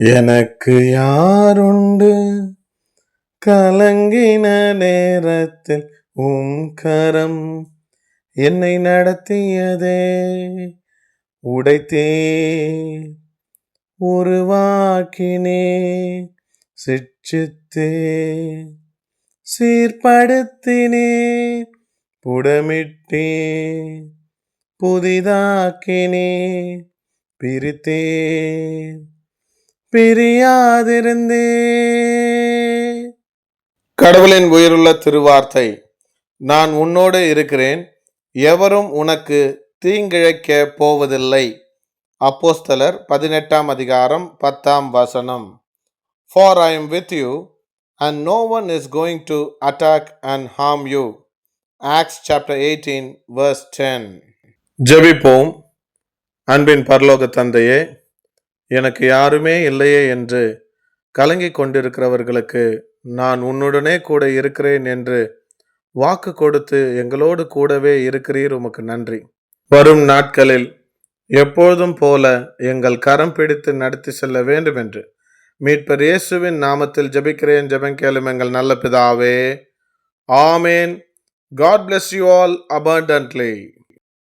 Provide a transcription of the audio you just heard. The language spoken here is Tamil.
எனக்கு யாருண்டு கலங்கின நேரத்தில் கரம் என்னை நடத்தியதே. உடைத்தே உருவாக்கினே சிற்றித்தே சீர்படுத்தினே புடமிட்டே புதிதாக்கினே பிரித்தே பிரியாதிருந்தே. கடவுளின் உயிருள்ள திருவார்த்தை. நான் உன்னோடு இருக்கிறேன், எவரும் உனக்கு தீங்கிழைக்க போவதில்லை. அப்போஸ்தலர் 18 அதிகாரம் 10 For I am with you, and no one is going to attack and harm you. Acts chapter 18 verse 10. ஜெபிப்போம். அன்பின் பரலோக தந்தையே, எனக்கு யாருமே இல்லையே என்று கலங்கிக் கொண்டிருக்கிறவர்களுக்கு நான் உன்னுடனே கூட இருக்கிறேன் என்று வாக்கு கொடுத்து எங்களோடு கூடவே இருக்கிறீர். உமக்கு நன்றி. வரும் நாட்களில் எப்பொழுதும் போல எங்கள் கரம் பிடித்து நடத்தி செல்ல வேண்டும் என்று மீட்பர் இயேசுவின் நாமத்தில் ஜெபிக்கிறேன். ஜெபங்கேளும் எங்கள் நல்ல பிதாவே. ஆமேன். God bless you all abundantly.